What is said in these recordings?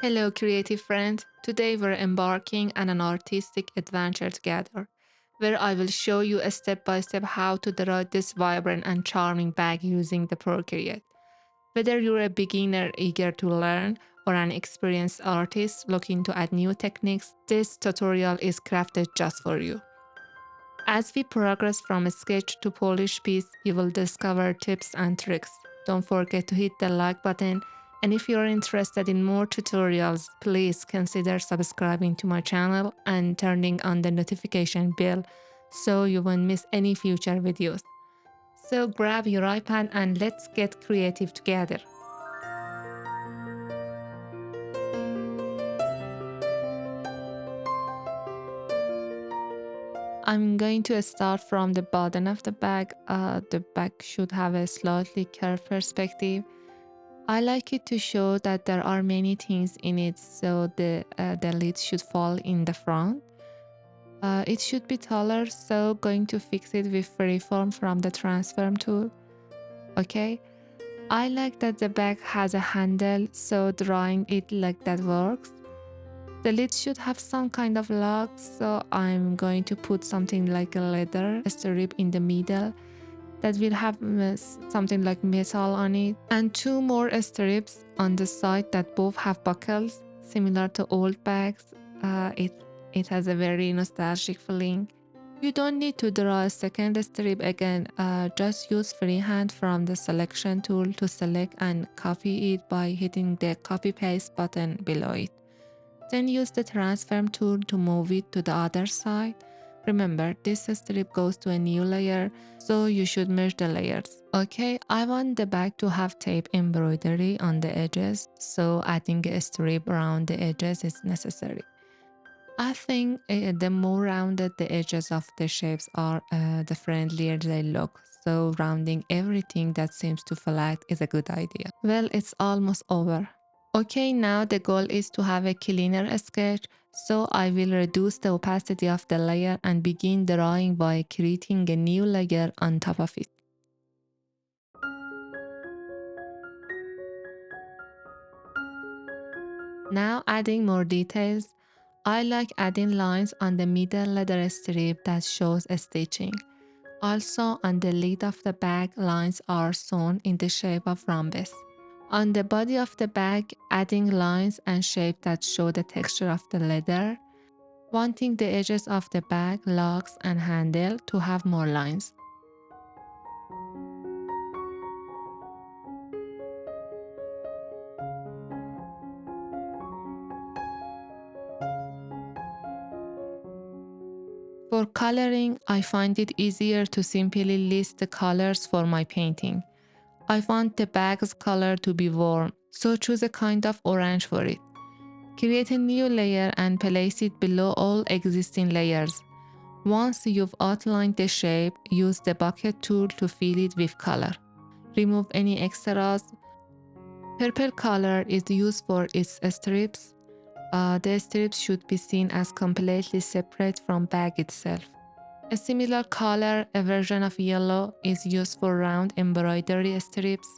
Hello, creative friend. Today we're embarking on an artistic adventure together, where I will show you a step by step how to draw this vibrant and charming bag using the Procreate. Whether you're a beginner eager to learn or an experienced artist looking to add new techniques, this tutorial is crafted just for you. As we progress from a sketch to polished piece, you will discover tips and tricks. Don't forget to hit the like button, and if you're interested in more tutorials, please consider subscribing to my channel and turning on the notification bell so you won't miss any future videos. So grab your iPad and let's get creative together. I'm going to start from the bottom of the bag. The bag should have a slightly curved perspective. I like it to show that there are many things in it, so the lid should fall in the front. It should be taller, so going to fix it with freeform from the transform tool. Okay, I like that the bag has a handle, so drawing it like that works. The lid should have some kind of lock, so I'm going to put something like a leather strip in the middle that will have something like metal on it, and two more strips on the side that both have buckles, similar to old bags. It has a very nostalgic feeling. You don't need to draw a second strip again, just use freehand from the selection tool to select and copy it by hitting the copy paste button below it. Then use the transform tool to move it to the other side. Remember, this strip goes to a new layer, so you should merge the layers. Okay, I want the bag to have tape embroidery on the edges, so adding a strip around the edges is necessary. I think the more rounded the edges of the shapes are, the friendlier they look. So rounding everything that seems too flat is a good idea. Well, it's almost over. Okay, now the goal is to have a cleaner sketch, so I will reduce the opacity of the layer and begin drawing by creating a new layer on top of it. Now adding more details, I like adding lines on the middle leather strip that shows a stitching. Also on the lid of the bag, lines are sewn in the shape of rhombus. On the body of the bag, adding lines and shape that show the texture of the leather, wanting the edges of the bag, locks and handle to have more lines. For coloring, I find it easier to simply list the colors for my painting. I want the bag's color to be warm, so choose a kind of orange for it. Create a new layer and place it below all existing layers. Once you've outlined the shape, use the bucket tool to fill it with color. Remove any extras. Purple color is used for its strips. The strips should be seen as completely separate from bag itself. A similar color, a version of yellow, is used for round embroidery strips,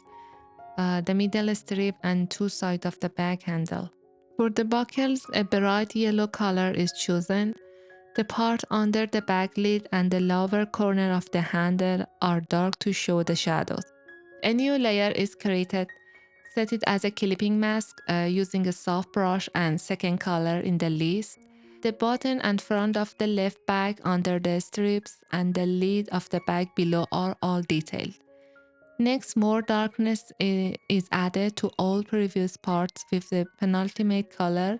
the middle strip and two sides of the bag handle. For the buckles, a bright yellow color is chosen. The part under the bag lid and the lower corner of the handle are dark to show the shadows. A new layer is created. Set it as a clipping mask using a soft brush and second color in the list. The bottom and front of the left bag under the strips and the lid of the bag below are all detailed. Next, more darkness is added to all previous parts with the penultimate color,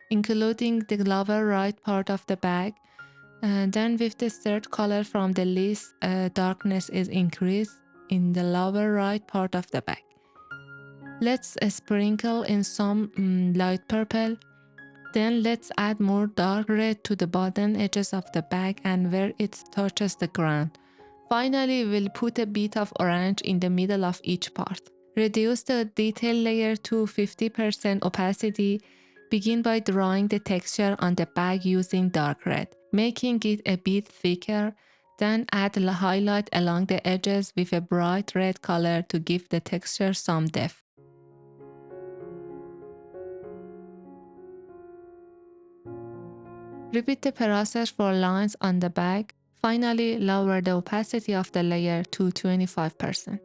including the lower right part of the bag. Then with the third color from the list, darkness is increased in the lower right part of the bag. Let's sprinkle in some light purple. Then let's add more dark red to the bottom edges of the bag and where it touches the ground. Finally, we'll put a bit of orange in the middle of each part. Reduce the detail layer to 50% opacity. Begin by drawing the texture on the bag using dark red, making it a bit thicker. Then add a highlight along the edges with a bright red color to give the texture some depth. Repeat the process for lines on the back. Finally, lower the opacity of the layer to 25%.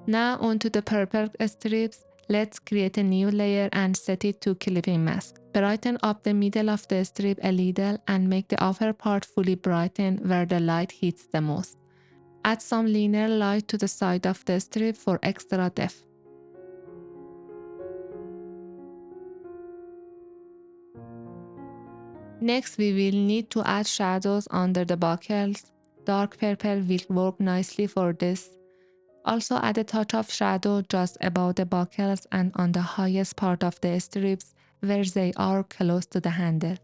Now onto the purple strips. Let's create a new layer and set it to clipping mask. Brighten up the middle of the strip a little and make the upper part fully brighten where the light hits the most. Add some linear light to the side of the strip for extra depth. Next, we will need to add shadows under the buckles. Dark purple will work nicely for this. Also add a touch of shadow just above the buckles and on the highest part of the strips where they are close to the handle.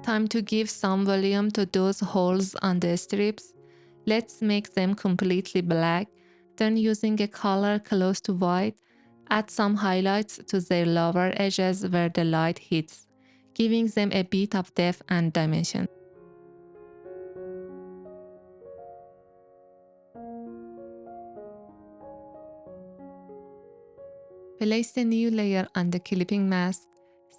Time to give some volume to those holes on the strips. Let's make them completely black. Then using a color close to white, add some highlights to their lower edges where the light hits, giving them a bit of depth and dimension. Place the new layer on the clipping mask.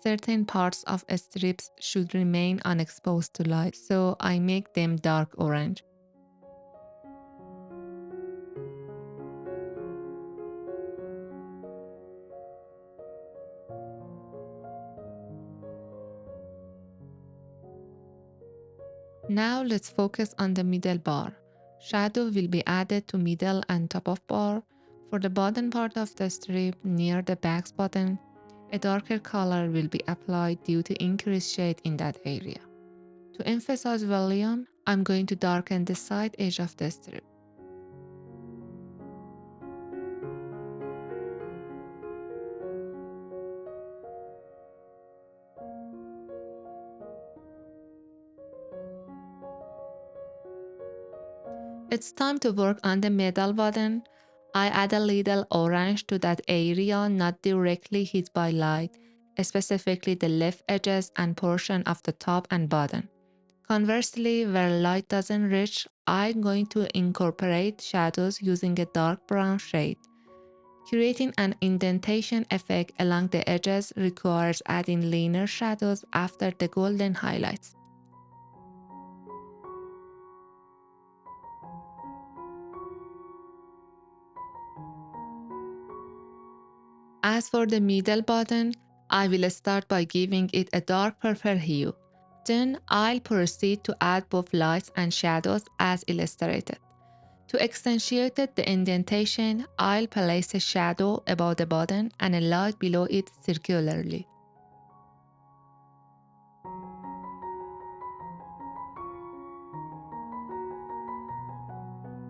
Certain parts of strips should remain unexposed to light, so I make them dark orange. Now let's focus on the middle bar. Shadow will be added to middle and top of bar. For the bottom part of the strip near the back button, a darker color will be applied due to increased shade in that area. To emphasize volume, I'm going to darken the side edge of the strip. It's time to work on the middle button. I add a little orange to that area not directly hit by light, specifically the left edges and portion of the top and bottom. Conversely, where light doesn't reach, I'm going to incorporate shadows using a dark brown shade. Creating an indentation effect along the edges requires adding linear shadows after the golden highlights. As for the middle button, I will start by giving it a dark purple hue. Then I'll proceed to add both lights and shadows as illustrated. To accentuate the indentation, I'll place a shadow above the button and a light below it circularly.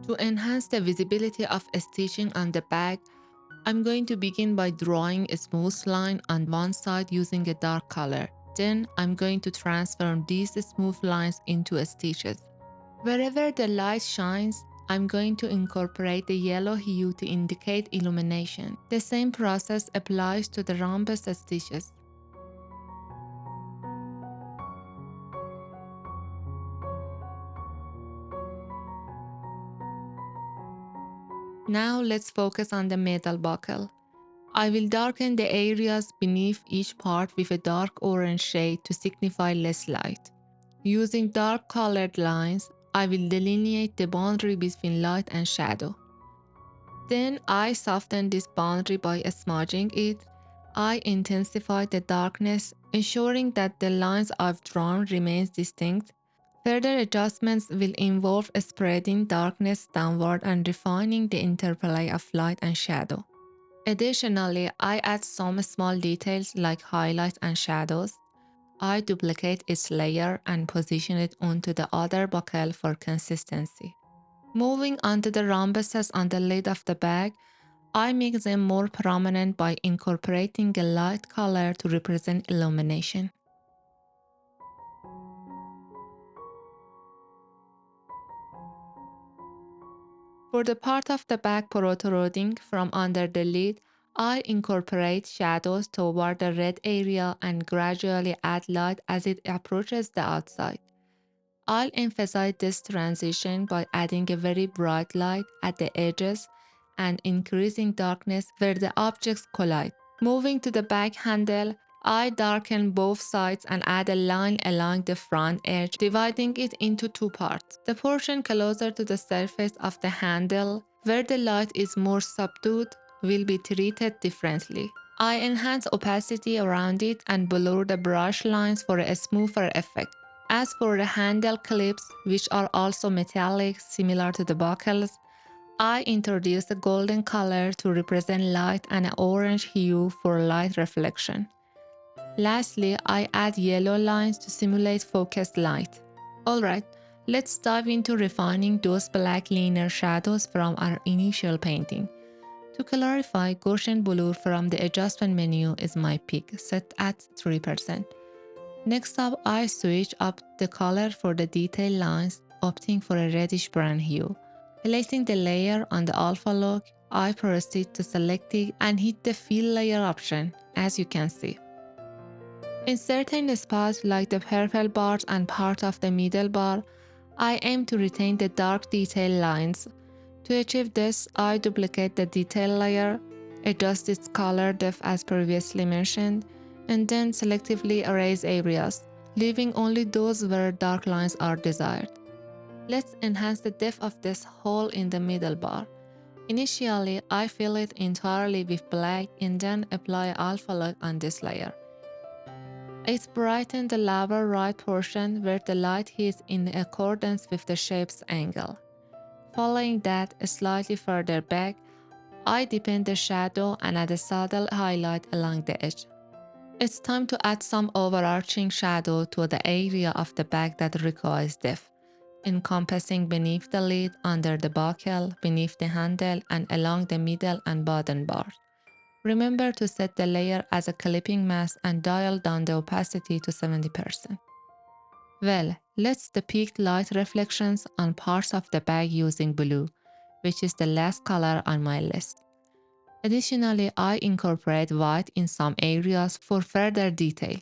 To enhance the visibility of stitching on the back, I'm going to begin by drawing a smooth line on one side using a dark color. Then I'm going to transform these smooth lines into stitches. Wherever the light shines, I'm going to incorporate the yellow hue to indicate illumination. The same process applies to the rhombus stitches. Now let's focus on the middle buckle. I will darken the areas beneath each part with a dark orange shade to signify less light. Using dark colored lines, I will delineate the boundary between light and shadow. Then I soften this boundary by smudging it. I intensify the darkness, ensuring that the lines I've drawn remains distinct. Further adjustments will involve spreading darkness downward and refining the interplay of light and shadow. Additionally, I add some small details like highlights and shadows. I duplicate its layer and position it onto the other buckle for consistency. Moving on to the rhombuses on the lid of the bag, I make them more prominent by incorporating a light color to represent illumination. For the part of the bag protruding from under the lid, I incorporate shadows toward the red area and gradually add light as it approaches the outside. I'll emphasize this transition by adding a very bright light at the edges and increasing darkness where the objects collide. Moving to the back handle, I darken both sides and add a line along the front edge, dividing it into two parts. The portion closer to the surface of the handle, where the light is more subdued, will be treated differently. I enhance opacity around it and blur the brush lines for a smoother effect. As for the handle clips, which are also metallic similar to the buckles, I introduce a golden color to represent light and an orange hue for light reflection. Lastly, I add yellow lines to simulate focused light. Alright, let's dive into refining those black linear shadows from our initial painting. To clarify, Gaussian blur from the adjustment menu is my pick, set at 3%. Next up, I switch up the color for the detail lines, opting for a reddish brown hue. Placing the layer on the alpha lock, I proceed to select it and hit the fill layer option, as you can see. In certain spots like the purple bars and part of the middle bar, I aim to retain the dark detail lines. To achieve this, I duplicate the detail layer, adjust its color depth as previously mentioned, and then selectively erase areas, leaving only those where dark lines are desired. Let's enhance the depth of this hole in the middle bar. Initially, I fill it entirely with black and then apply alpha light on this layer. It brightens the lower right portion where the light hits in accordance with the shape's angle. Following that, slightly further back, I deepen the shadow and add a subtle highlight along the edge. It's time to add some overarching shadow to the area of the back that requires depth, encompassing beneath the lid, under the buckle, beneath the handle, and along the middle and bottom bars. Remember to set the layer as a clipping mask and dial down the opacity to 70%. Well, let's depict light reflections on parts of the bag using blue, which is the last color on my list. Additionally, I incorporate white in some areas for further detail.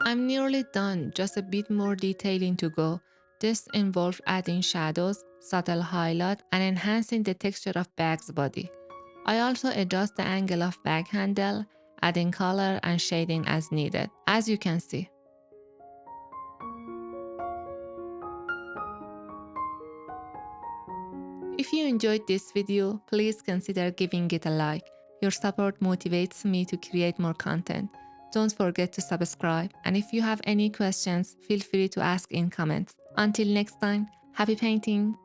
I'm nearly done, just a bit more detailing to go. This involves adding shadows, subtle highlight, and enhancing the texture of bag's body. I also adjust the angle of bag handle, adding color and shading as needed, as you can see. If you enjoyed this video, please consider giving it a like. Your support motivates me to create more content. Don't forget to subscribe, and if you have any questions, feel free to ask in comments. Until next time, happy painting!